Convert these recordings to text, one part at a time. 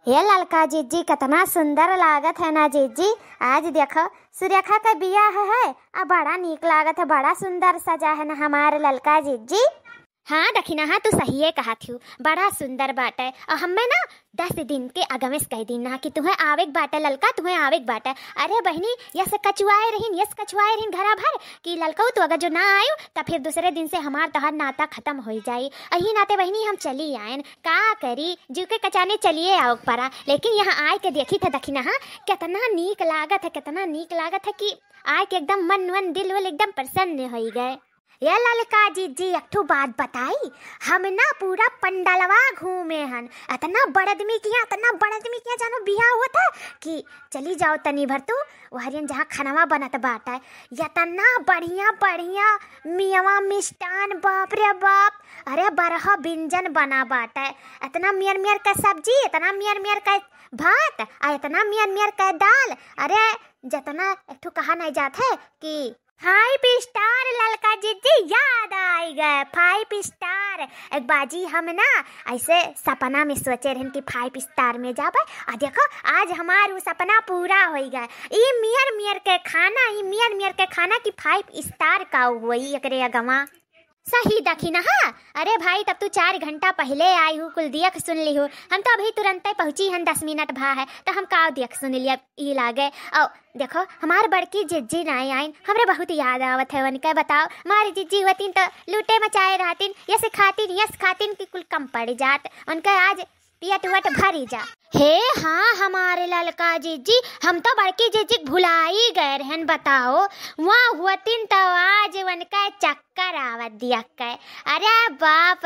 हे ललका जीजी कितना सुंदर लागत है ना जीजी। आज देखो सुरेखा का बियाह है। अब बड़ा नीक लागत है, बड़ा सुंदर सजा है ना हमारे ललका जीजी। हाँ दखिना, हाँ तू सही है कहा थी, बड़ा सुंदर बाटे। और हमें ना 10 दिन के अगमेस कह दी ना कि तुम्हें आवेक बाटे ललका, तुम्हें आवेक बाटे। अरे बहनी यस कचुआए रहीन घरा भर कि ललका तो अगर जो ना आयु तो फिर दूसरे दिन से हमार तहार नाता खत्म हो जाई। अही नाते बहनी हम चली आयन का करी जू के कचाने चलिए आओ परा। लेकिन यहाँ आए के देखी था दखिना, हाँ कितना नीक लागत है, कितना नीक लागत है कि आए के एकदम मन दिल एकदम प्रसन्न हो गए। ये ललका जीजी एक ठो बात बताई, हम ना पूरा पंडलवा घूमे हन। इतना बड़ आदमी किया जानो बियाह हुआ था कि चली जाओ तनी भर तो वहरियन जहाँ खानावा बनत बाटा, इतना बढ़िया मियावा मिष्टान, बाप रे बाप। अरे 12 व्यंजन बना बाटा, इतना मियर का सब्जी, इतना मियर का भात, इतना मियर का दाल। अरे जितना एक ठो कहा नहीं जाता है कि 5 स्टार ललका जीजी, याद आई गए 5 स्टार। एक बाजी हम ना ऐसे सपना में सोचे रहन कि 5 स्टार में जाबे। आ देखो आज हमार सपना पूरा हो गया। ई मियर के खाना की 5 स्टार का हुई एकरे अगवा सही दखिना। हाँ अरे भाई तब तू 4 घंटा पहले आई हूँ, कुल दियक सुन ली हूँ। हम तो अभी तुरंत पहुँची हन, 10 मिनट भा है तो हम का दियक सुन लिया ई लागे। और देखो हमार बड़की जिज्जी नहीं आइन, हमरे बहुत याद आवत है उनके। बताओ हमारी जिज्जी होतीन तो लूटे मचाए रहतीन, यस खातिन की कुल कम पड़ जात उनका आज पियट वट भरी जा। हे हाँ हमारे ललका जीजी, हम तो बड़की जीजी भुला ही गए रहन। बताओ वहाँ हुआतीन तो आज उनका चक्कर आवत दिया के। अरे बाप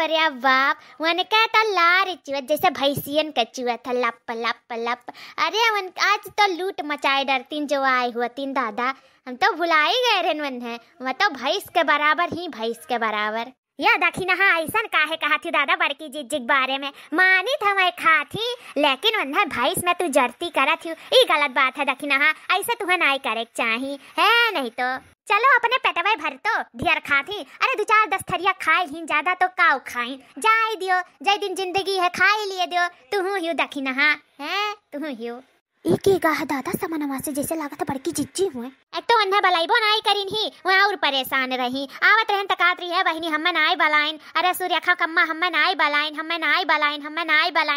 उनका तो लार चुअत जैसे भैंसियन का चुअत है, लप। अरे आज तो लूट मचाए डरतीन जो आए हुआतीन दादा। हम तो भुला ही गए रहन वह तो भैंस के बराबर। या दखिना हाँ ऐसा काहे कहा थी दादा बड़की जीजी के बारे में। मानी था मैं खा थी, लेकिन वह भैंस में तू जरती करा थी, ये गलत बात है दखिना। हाँ ऐसा तुम्हें नहीं करे चाहिए है, नहीं तो चलो अपने पेटवे भर तो ढेर खा थी। अरे 2-4 10 थरिया खाए ही, ज्यादा तो काउ खाई जाए दियो, जय दिन जिंदगी है खाए लिए दियो। तू हियो दखिना हाँ है, तू हियो एक गाह दादा समनवा से जैसे लागत बड़की जिज्जी हुए। एक तो अन्ना बलाइबो नाई करीन ही, वहाँ और परेशान रही आवत रहन तकात रही है बहनी हमें नाई बलाइन। अरे सूर्यखा कम्मा हमें नाई बलाइन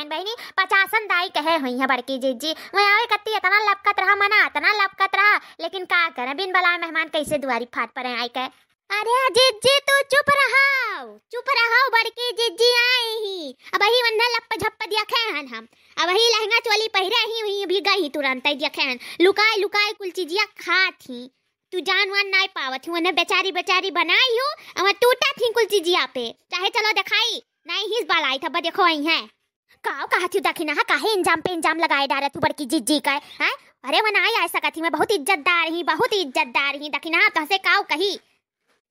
बहनी 50 दाई कहे हुई है बड़की जिज्जी। वहाँ आवे कत्ती इतना लपकत रहा, लेकिन का करे बिन बलाए मेहमान कैसे दुआरी फाट पर आई के। अरे जिज्जी तू चुप रहो बड़की जिज्जी आई ही। अब ही वन्ना लप झप देखे हन हम, अब ही लहंगा चोली पहिरे ही हुई भी गई तुरंत ही देखे हन। लुकाए कुल चीजिया खा थी, तू जानवान नाई पावत हूँ उन्हें बेचारी बनाई हो। अब टूटा थी कुल चीजिया पे, चाहे चलो दिखाई नहीं ही बलाई था देखो आई है कहा थी दखिना। काहे इंजाम पे इंजाम लगाए डारे तू बड़की जिज्जी का है। अरे वह नाई ऐसा कथी मैं बहुत इज्जतदार ही दखिना। तो से काव कही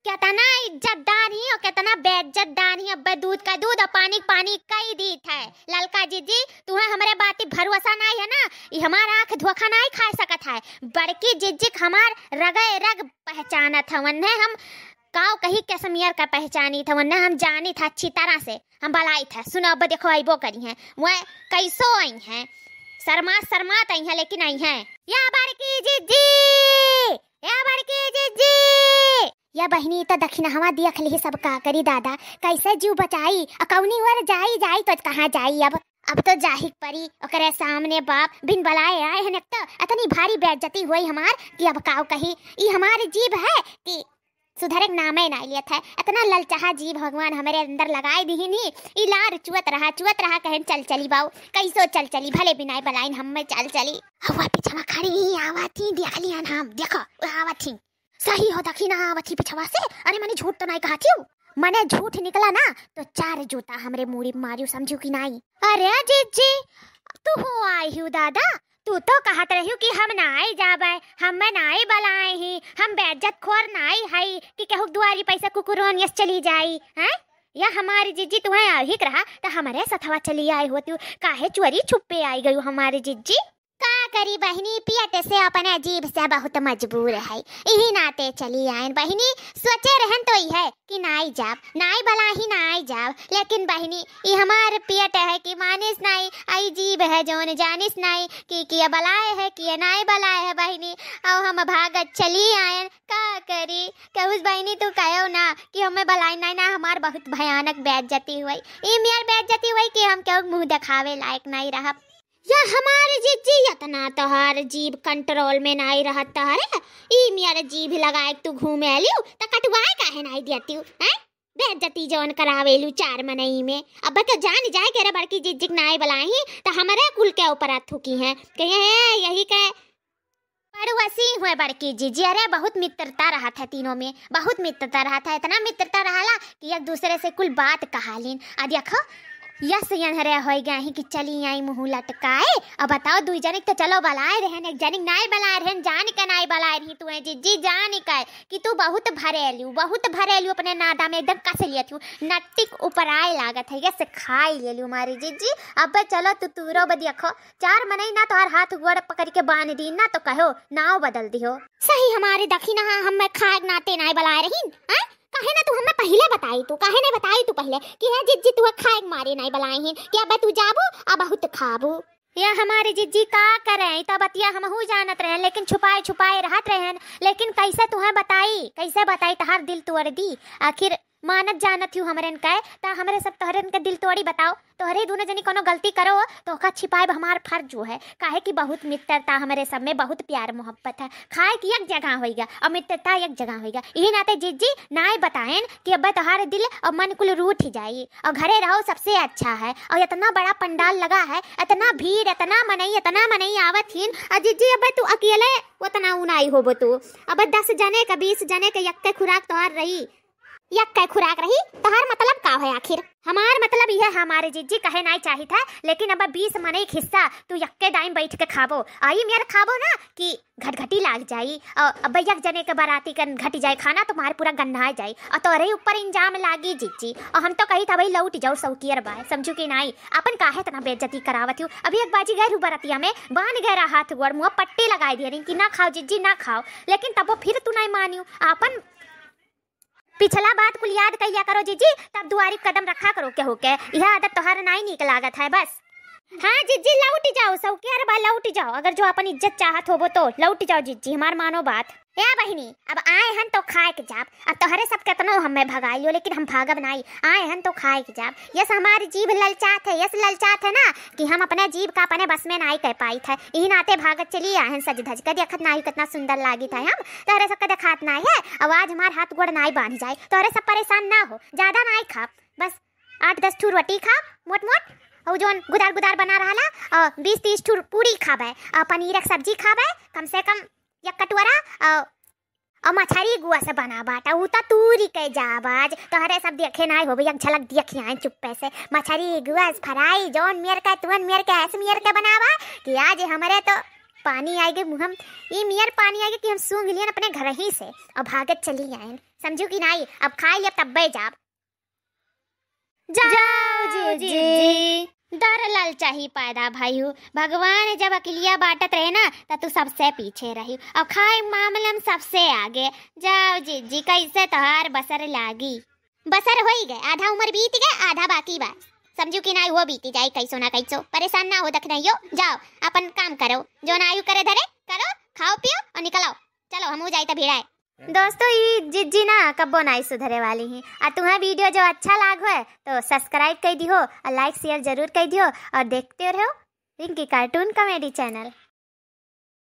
कितना इज्जतदार ही और कितना बेइज्जतदार ही। अब दूध का दूध और पानी कई दी है ललका जीजी। तुम्हें हमारे बात भरोसा नहीं है ना, ये हमारा आँख धोखा नहीं खा सकत है। बड़की जिज्जी हमार रग पहचानत है, वन्ने हम काव कही कैसमियर का पहचानी था, वन्ने हम जानी था अच्छी तरह से, हम बलाई था। सुनो अब देखो आईबो करी है वह कैसो आई है, शर्मात आई है लेकिन आई है। या बड़की जिज्जी या बहनी तो दखिना हवा देख ली सब का करी दादा, कैसे जीव बचाई अकौनी वर जाई तो कहाँ जाई। अब तो जाहिक परी ओकरे सामने बाप बिन बलाए आए हैं। तो इतनी भारी बेइज्जती हुई हमार कि अब काव कही ई हमारी जीभ है कि सुधरे नामे नहीं लियत है। इतना ललचाहा जीव भगवान हमारे अंदर लगाए दी नहीं, ई लार चुअत रहा कहन चल चली बाऊ कैसो चल चली भले बिना बलाइन हम में चल चली। हवा पीछवा खड़ी ही आवत ही देख लिया हम, देखो आवत ही सही हो दखिना आवत ही पिछवा से। अरे मैंने झूठ तो नहीं कहा थी, मैंने झूठ निकला ना तो 4 जूता हमरे मूड़ी मारियो समझू कि नहीं। अरे जीजी तू हो आई हूँ दादा, तू तो कहत रही कि हम नाई जाबे, हम नाई बलाए ही, हम बेइज्जत खोर नाई हई कि केहू दुआरी पैसा कुकुरोन यस चली जाई हैं। या हमारी जिज्जी तुम्हें आहिक रहा तो हमारे सथवा चली आई हो, तू काहे चोरी छुपे आई गई हमारी जिज्जी। का करी बहिनी, पियत से अपने अजीब से बहुत मजबूर है, यही नाते चली आयन बहिनी। सोचे रहन तो ही है कि नाई जाब, नाई बला ही नाई जाब, लेकिन बहिनी ये हमार पियत है कि मानिस नाई, आई जीव है जोन जानिस नाई कि बलाए है कि नाई बलाए है बहिनी। और हम भागत चली आयन, का करी कहूस बहिनी तू कहो ना कि हमें बलाई नहीं ना, हमार बहुत भयानक बेइज्जती हुई, ये मेर बेइज्जती हुई कि हम क्यों मुंह दिखावे लायक नहीं रहा। या हमारे जीजी इतना तोहार जीभ कंट्रोल में नहीं रहता है, ई मेरा जीभ लगाए तू घूमे लियो त कटवाए काहे नहीं देती हैं, बेइज्जती जौन करावेलू चार मनई में। अब तो जान जाए के रे बड़की जीजी नाई बलाई त हमारे कुल के ऊपर थूकी हैं, कहे यही के पड़ोसी हुए बड़की जीजी। अरे बहुत मित्रता रहा था तीनों में, बहुत मित्रता रहा था, इतना मित्रता रहा कि एक दूसरे से कुल बात कहालीन। आ देखो यस यहरे हो गए कि चली आई मुँह लटकाए। अब बताओ दुई जनिक तो चलो बलाए रहन, एक जनिक नाई बलाए रहन, जान के नाई बलाए रही तू है जीजी, जान के कि तू बहुत भरेलू अपने नादा में एकदम कस लिया तू नट्टिक ऊपर आए लागत है, यस खाई ले लू हमारी जीजी। अब चलो तू तूरो बदियखो चार मनई ना तो हर हाथ गोड़ पकड़ के बांध दी ना तो कहो नाव बदल दियो। सही हमारे दखी ना हम खाए नाते नाई बलाए रही कहे ना तू हमें पहले बताई, तू कहे नहीं बताई तू पहले कि है जिज्जी तू खाए मारे नहीं बलाई हैं कि अब तू जाबू अब बहुत खाबू। या हमारी जिज्जी का करे तब बतिया हमहू जानत रहे, लेकिन छुपाए छुपाए रहत रहे, लेकिन कैसे तुम्हें बताई तहार दिल तोड़ दी। आखिर मानत जानत हूँ हमरे कहे ता हमरे सब तोहरे के दिल तोड़ी। बताओ तोहरे दोनों जनी कोनो गलती करो तो ओका छिपाए हमार फर्ज जो है, काहे कि बहुत मित्रता हमारे सब में, बहुत प्यार मोहब्बत है। खाए की एक जगह होइगा और मित्रता एक जगह होइगा, यही नाते जिज्जी नाई बताएं कि अब तोहारे दिल और मन कुल रूठ ही जाई और घरे रहो सबसे अच्छा है। और इतना बड़ा पंडाल लगा है, इतना भीड़, इतना मनई आवत हिन, और जिज्जी अब तू अकेले उतना उनाई होबो तू। अब 10 जने का 20 जने के यक्के खुराक तोहार रही, यक्के खुराक रही तोहार मतलब का है आखिर। हमार मतलब यह हमारे जिज्जी कहे नहीं चाही था, लेकिन अब 20 मनई हिस्सा तू यक्के दाई बैठ के खाबो, आई मेरे खाबो ना कि घटघटी लाग जाई और अब एक जने के बाराती कर घट जाए खाना तो मार पूरा गंधा जाए और तोरे ऊपर इंजाम लागी जिज्जी। और हम तो कही था भाई लौट जाओ सौकियर बाय, समझू कि नहीं अपन काहे तना बेइज्जती करावत हूँ। अभी एक बाजी गए बरातिया में बांध गए हाथ गोड़ मुँह पट्टी लगाई दे रही कि ना खाओ जिज्जी ना खाओ, लेकिन तब फिर तू नहीं मानियो। अपन पिछला बात कुल याद कहिया करो जीजी, तब दुआरी कदम रखा करो के होके, यह आदत तोहार नहीं निक लागत है बस। हाँ जिज्जी लौट जाओ सौकियर बा, लौट जाओ, अगर जो अपन इज्जत चाहत होबो तो लौट जाओ जिज्जी, हमार मानो बात। या बहिनी अब आए हन तो खाए के जाब, अब तोहरे सब केतनो हमें भगाई लियो लेकिन हम भागब नहीं, आए हन तो खाए के जाब। यस हमारी जीभ ललचात है, यस ललचात है ना कि हम अपने जीभ का अपने बस में नहीं कह पाई थे, यही नाते भागत चली आए हन सज धज के। देखत नहीं कितना सुंदर लागी था हम, तोहरे सब के देखात नहीं है। आवाज हमार हाथ गोड़ नहीं बांध जाए, तोहरे सब परेशान ना हो, ज्यादा नहीं खा, बस 8-10 ठू रोटी खा मोट मोट, और जोन गुदार गुदार बना रहा और 20-30 ठू पूरी खाबे और पनीर की सब्जी खाबे कम से कम एक कटोरा और मछली गुआ से बना बाटा उता तूरी के जाबाज। तोहरे सब देखे ना हो भैया, झलक देखी आए चुप्पे से मछली गुआ फ्राई जोन मेर का तुहन मेर के ऐसे मेर के बनावा कि आज हमारे तो पानी आएगे मुँह, ये मेर पानी आएगा कि हम सूंघ लियन अपने घर ही से और भागत चली आए, समझू कि नहीं। अब खाई लिया तब जाब, जाओ जी डर ललचा ही पैदा भाई हूँ। भगवान जब अकेलिया बांटत रहे ना तो तू सबसे पीछे रही और खाए मामले में सबसे आगे। जाओ जी कैसे तोहार बसर लागी, बसर हो ही गए, आधा उम्र बीत गए आधा बाकी बा, समझू कि नहीं वो बीती जाए कैसो ना कैसो, परेशान ना हो दख नहीं हो। जाओ अपन काम करो, जो नायु करे धरे करो, खाओ पियो और निकलो, चलो हम जाए तो भिड़ाए। दोस्तों ये जिज्जी ना कब्बो नहीं सुधरे वाली हैं, और तुम्हें वीडियो जो अच्छा लाग है तो सब्सक्राइब कर दियो और लाइक शेयर जरूर कर दियो और देखते रहो रिंकी कार्टून कॉमेडी चैनल।